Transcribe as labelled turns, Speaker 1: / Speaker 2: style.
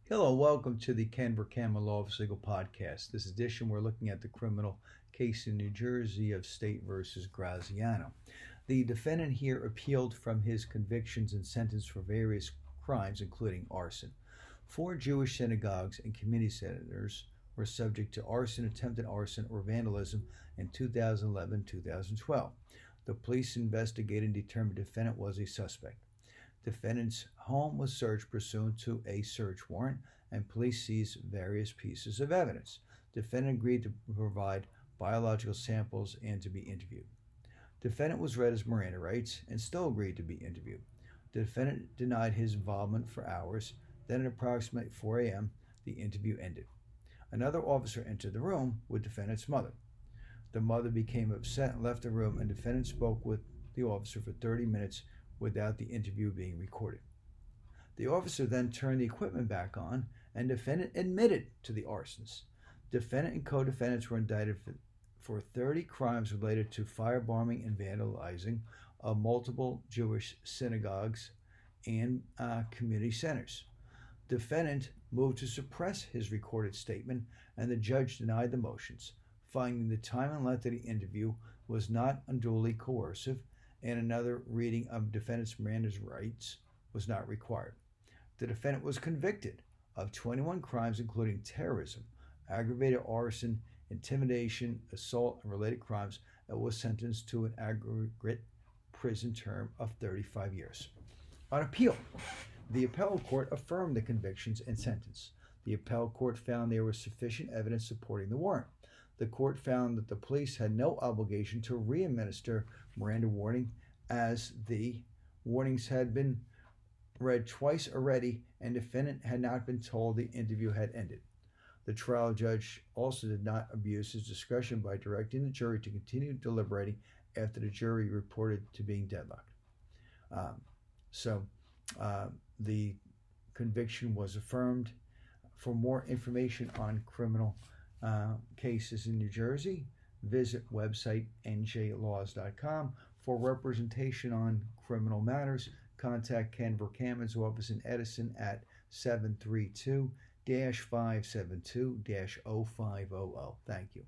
Speaker 1: Hello, welcome to the Vercammen Law of Legal podcast. This edition, we're looking at the criminal case in New Jersey of State versus Graziano. The defendant here appealed from his convictions and sentence for various crimes, including arson. Four Jewish synagogues and community centers were subject to arson, attempted arson, or vandalism in 2011-2012. The police investigated and determined the defendant was a suspect. Defendant's home was searched pursuant to a search warrant, and police seized various pieces of evidence. Defendant agreed to provide biological samples and to be interviewed. Defendant was read his Miranda rights and still agreed to be interviewed. The defendant denied his involvement for hours. Then at approximately 4 a.m., the interview ended. Another officer entered the room with defendant's mother. The mother became upset and left the room, and defendant spoke with the officer for 30 minutes without the interview being recorded. The officer then turned the equipment back on, and defendant admitted to the arsons. Defendant and co-defendants were indicted for 30 crimes related to firebombing and vandalizing of multiple Jewish synagogues and community centers. Defendant moved to suppress his recorded statement, and the judge denied the motions, finding the time and length of the interview was not unduly coercive, and another reading of defendant's Miranda's rights was not required. The defendant was convicted of 21 crimes, including terrorism, aggravated arson, intimidation, assault, and related crimes, and was sentenced to an aggregate prison term of 35 years. On appeal, the appellate court affirmed the convictions and sentence. The appellate court found there was sufficient evidence supporting the warrant. The court found that the police had no obligation to re-administer Miranda warning, as the warnings had been read twice already and defendant had not been told the interview had ended. The trial judge also did not abuse his discretion by directing the jury to continue deliberating after the jury reported to being deadlocked. The conviction was affirmed. For more information on criminal cases in New Jersey, visit website njlaws.com. For representation on criminal matters, contact Ken Vercammen's office in Edison at 732-572-0500. Thank you.